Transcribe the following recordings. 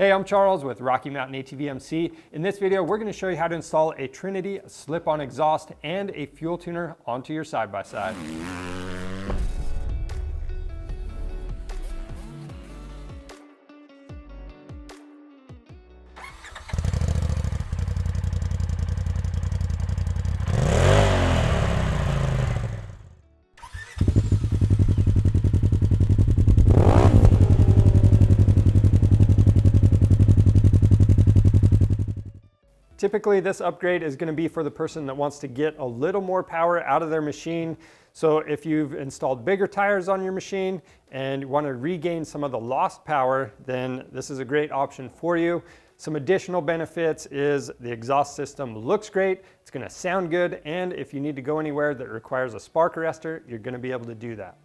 Hey, I'm Charles with Rocky Mountain ATV MC. In this video, we're going to show you how to install a Trinity slip-on exhaust and a fuel tuner onto your side-by-side. Typically, this upgrade is going to be for the person that wants to get a little more power out of their machine. So if you've installed bigger tires on your machine and you want to regain some of the lost power, then this is a great option for you. Some additional benefits is the exhaust system looks great, it's going to sound good, and if you need to go anywhere that requires a spark arrestor, you're going to be able to do that.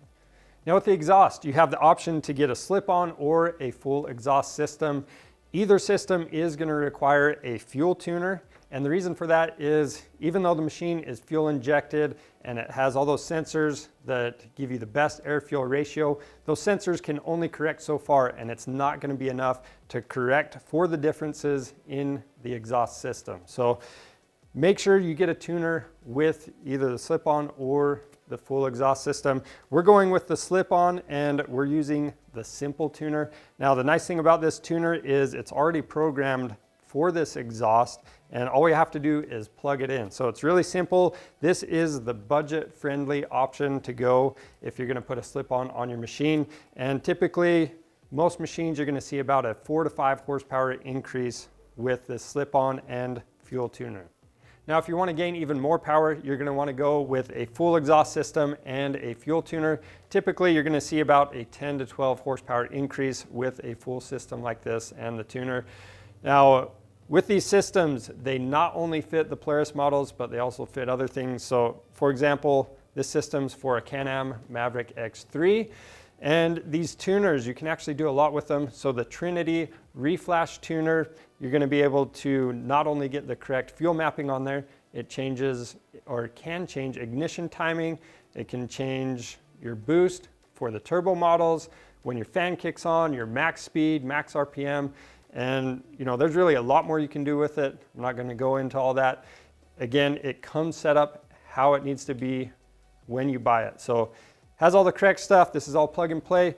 Now with the exhaust, you have the option to get a slip-on or a full exhaust system. Either system is going to require a fuel tuner, and the reason for that is even though the machine is fuel injected and it has all those sensors that give you the best air-fuel ratio, those sensors can only correct so far, and it's not going to be enough to correct for the differences in the exhaust system. So make sure you get a tuner with either the slip-on or the full exhaust system. We're going with the slip-on and we're using the simple tuner. Now the nice thing about this tuner is it's already programmed for this exhaust and all we have to do is plug it in. So it's really simple. This is the budget-friendly option to go if you're going to put a slip-on on your machine, and typically most machines you're going to see about a 4 to 5 horsepower increase with this slip-on and fuel tuner. Now, if you want to gain even more power, you're going to want to go with a full exhaust system and a fuel tuner. Typically, you're going to see about a 10 to 12 horsepower increase with a full system like this and the tuner. Now, with these systems, they not only fit the Polaris models, but they also fit other things. So, for example, this system's for a Can-Am Maverick X3. And these tuners, you can actually do a lot with them. So the Trinity Reflash tuner, you're going to be able to not only get the correct fuel mapping on there, it changes or can change ignition timing. It can change your boost for the turbo models, when your fan kicks on, your max speed, max RPM. And there's really a lot more you can do with it. I'm not going to go into all that. Again, it comes set up how it needs to be when you buy it. So has all the correct stuff. This is all plug and play.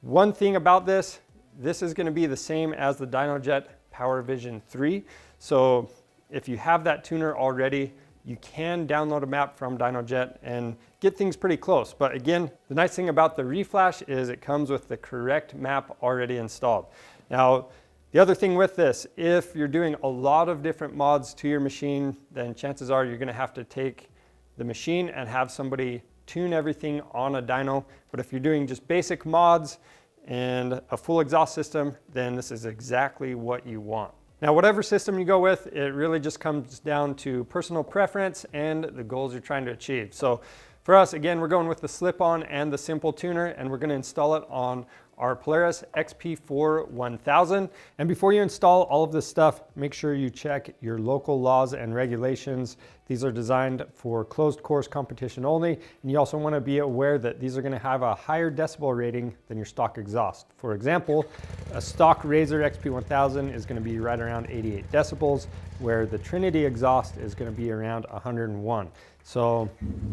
One thing about this is going to be the same as the DynoJet Power Vision 3. So if you have that tuner already, you can download a map from DynoJet and get things pretty close. But again, the nice thing about the Reflash is it comes with the correct map already installed. Now, the other thing with this, if you're doing a lot of different mods to your machine, then chances are you're going to have to take the machine and have somebody tune everything on a dyno. But if you're doing just basic mods and a full exhaust system, then this is exactly what you want. Now, whatever system you go with, it really just comes down to personal preference and the goals you're trying to achieve. So for us, again, we're going with the slip-on and the simple tuner, and we're going to install it on our Polaris XP4 1000. And before you install all of this stuff, make sure you check your local laws and regulations. These are designed for closed course competition only. And you also want to be aware that these are going to have a higher decibel rating than your stock exhaust. For example, a stock RZR XP 1000 is going to be right around 88 decibels, where the Trinity exhaust is going to be around 101. So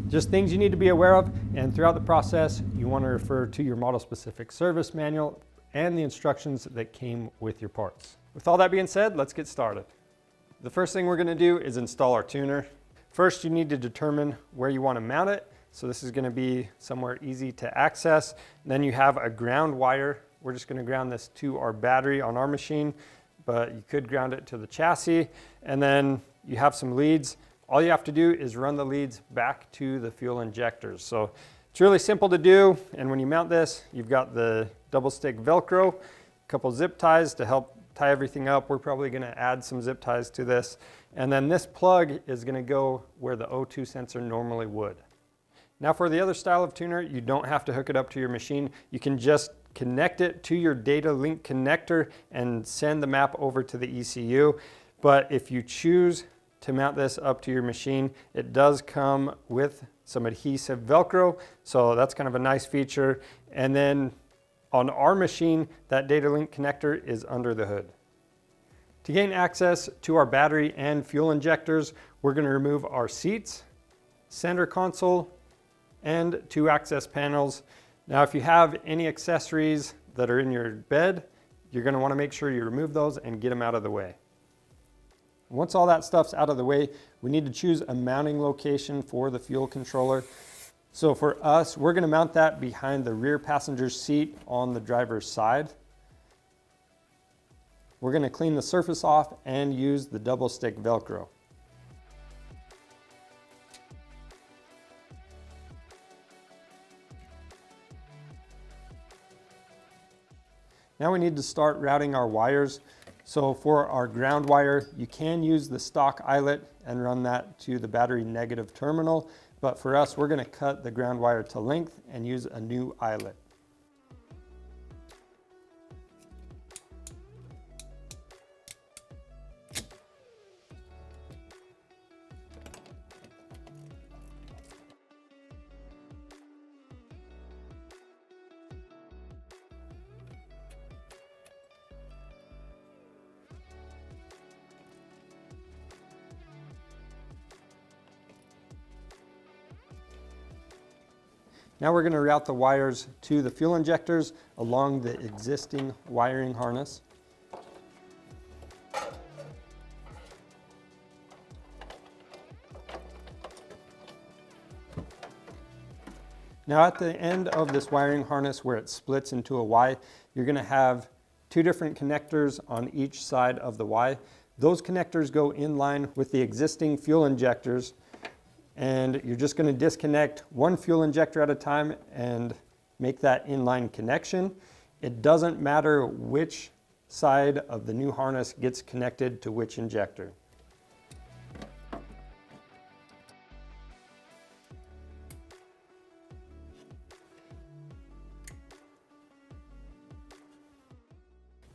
just things you need to be aware of, and throughout the process you want to refer to your model specific service manual and the instructions that came with your parts. With all that being said, let's get started. The first thing we're going to do is install our tuner. First, you need to determine where you want to mount it. So this is going to be somewhere easy to access. Then you have a ground wire. We're just going to ground this to our battery on our machine, but you could ground it to the chassis. And then you have some leads. All you have to do is run the leads back to the fuel injectors. So it's really simple to do. And when you mount this, you've got the double stick Velcro, a couple zip ties to help tie everything up. We're probably going to add some zip ties to this. And then this plug is going to go where the O2 sensor normally would. Now for the other style of tuner, you don't have to hook it up to your machine. You can just connect it to your data link connector and send the map over to the ECU. But if you choose to mount this up to your machine, it does come with some adhesive Velcro, so that's kind of a nice feature. And then on our machine, that data link connector is under the hood. To gain access to our battery and fuel injectors, we're going to remove our seats, center console, and 2 access panels. Now, if you have any accessories that are in your bed, you're going to want to make sure you remove those and get them out of the way. Once all that stuff's out of the way, we need to choose a mounting location for the fuel controller. So for us, we're going to mount that behind the rear passenger seat on the driver's side. We're going to clean the surface off and use the double stick Velcro. Now we need to start routing our wires. So for our ground wire, you can use the stock eyelet and run that to the battery negative terminal. But for us, we're going to cut the ground wire to length and use a new eyelet. Now we're going to route the wires to the fuel injectors along the existing wiring harness. Now at the end of this wiring harness where it splits into a Y, you're going to have 2 different connectors on each side of the Y. Those connectors go in line with the existing fuel injectors, and you're just going to disconnect one fuel injector at a time and make that inline connection. It doesn't matter which side of the new harness gets connected to which injector.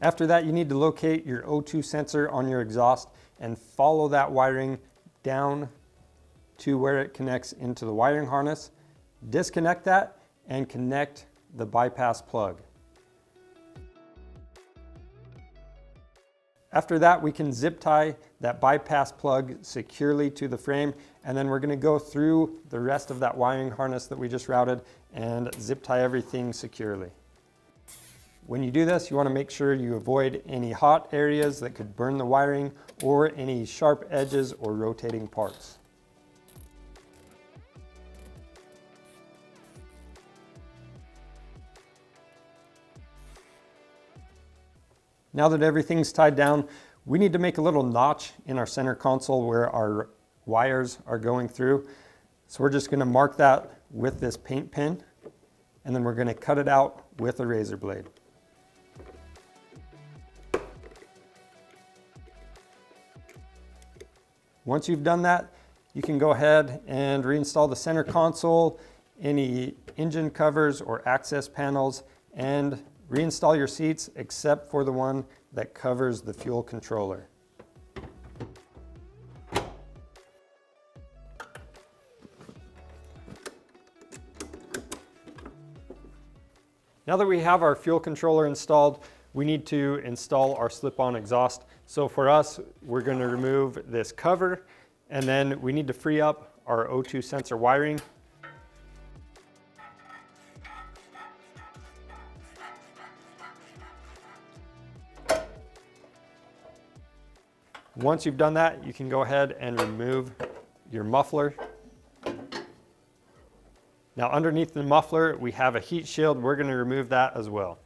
After that, you need to locate your O2 sensor on your exhaust and follow that wiring down to where it connects into the wiring harness. Disconnect that and connect the bypass plug. After that, we can zip tie that bypass plug securely to the frame, and then we're going to go through the rest of that wiring harness that we just routed and zip tie everything securely. When you do this, you want to make sure you avoid any hot areas that could burn the wiring or any sharp edges or rotating parts. Now that everything's tied down, we need to make a little notch in our center console where our wires are going through. So we're just going to mark that with this paint pen, and then we're going to cut it out with a razor blade. Once you've done that, you can go ahead and reinstall the center console, any engine covers or access panels, and reinstall your seats except for the one that covers the fuel controller. Now that we have our fuel controller installed, we need to install our slip-on exhaust. So for us, we're going to remove this cover, and then we need to free up our O2 sensor wiring. Once you've done that, you can go ahead and remove your muffler. Now underneath the muffler, we have a heat shield. We're going to remove that as well.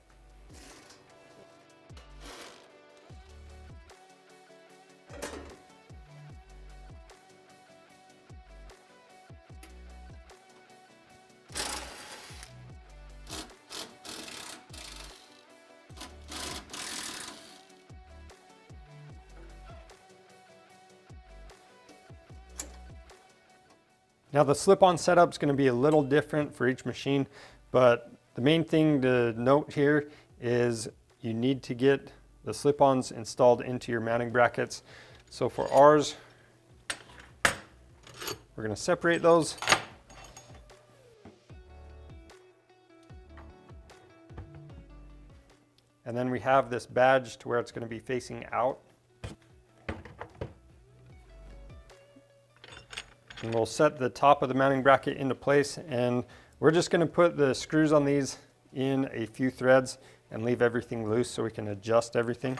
Now the slip-on setup is going to be a little different for each machine, but the main thing to note here is you need to get the slip-ons installed into your mounting brackets. So for ours, we're going to separate those. And then we have this badge to where it's going to be facing out. And we'll set the top of the mounting bracket into place, and we're just going to put the screws on these in a few threads and leave everything loose so we can adjust everything.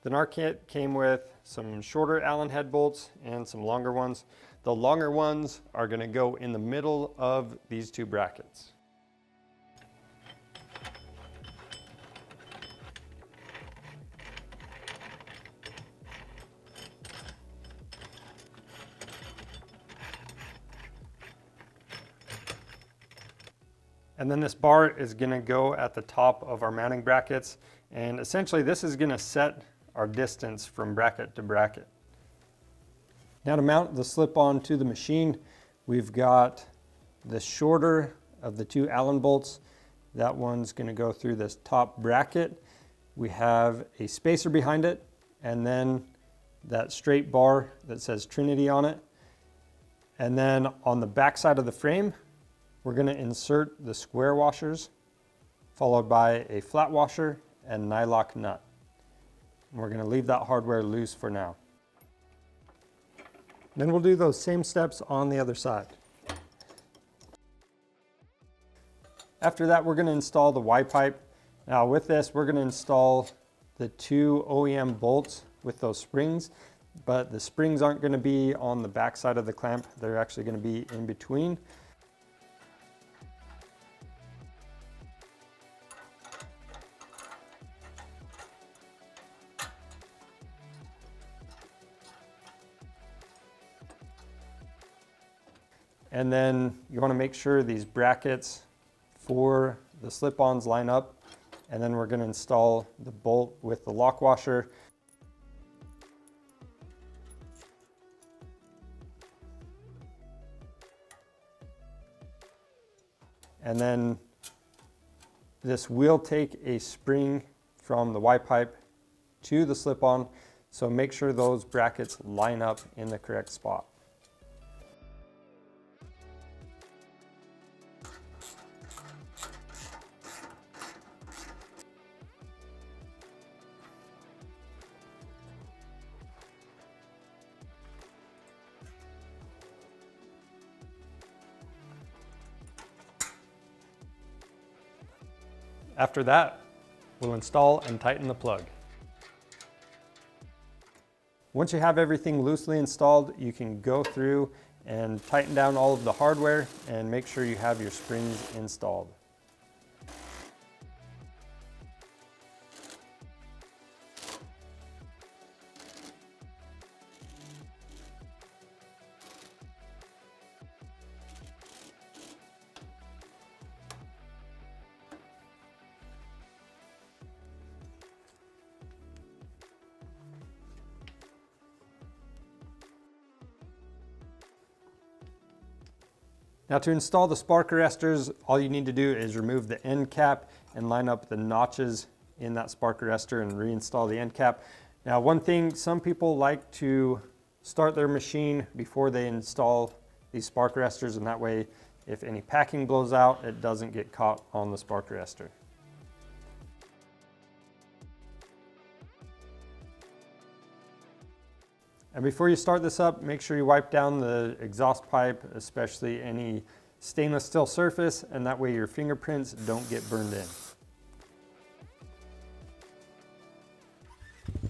Then our kit came with some shorter Allen head bolts and some longer ones. The longer ones are going to go in the middle of these two brackets. And then this bar is going to go at the top of our mounting brackets, and essentially this is going to set our distance from bracket to bracket. Now to mount the slip-on to the machine, we've got the shorter of the two Allen bolts. That one's going to go through this top bracket. We have a spacer behind it, and then that straight bar that says Trinity on it. And then on the back side of the frame, we're going to insert the square washers, followed by a flat washer and nylock nut. And we're going to leave that hardware loose for now. Then we'll do those same steps on the other side. After that, we're going to install the Y pipe. Now with this, we're going to install the two OEM bolts with those springs, but the springs aren't going to be on the back side of the clamp. They're actually going to be in between. And then you want to make sure these brackets for the slip-ons line up. And then we're going to install the bolt with the lock washer. And then this will take a spring from the Y pipe to the slip-on. So make sure those brackets line up in the correct spot. After that, we'll install and tighten the plug. Once you have everything loosely installed, you can go through and tighten down all of the hardware and make sure you have your springs installed. Now to install the spark arrestors, all you need to do is remove the end cap and line up the notches in that spark arrestor and reinstall the end cap. Now one thing, some people like to start their machine before they install these spark arrestors, and that way if any packing blows out, it doesn't get caught on the spark arrestor. And before you start this up, make sure you wipe down the exhaust pipe, especially any stainless steel surface, and that way your fingerprints don't get burned in.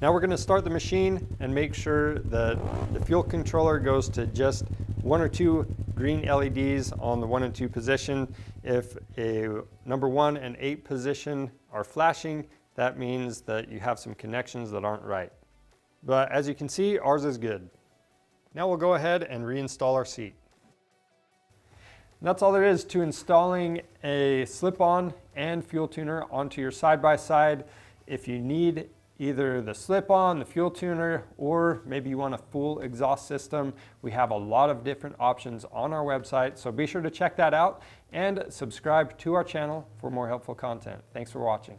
Now we're going to start the machine and make sure that the fuel controller goes to just 1 or 2 green LEDs on the 1 and 2 position. If a number 1 and 8 position are flashing, that means that you have some connections that aren't right. But as you can see, ours is good. Now we'll go ahead and reinstall our seat. And that's all there is to installing a slip-on and fuel tuner onto your side-by-side. If you need either the slip-on, the fuel tuner, or maybe you want a full exhaust system, we have a lot of different options on our website. So be sure to check that out and subscribe to our channel for more helpful content. Thanks for watching.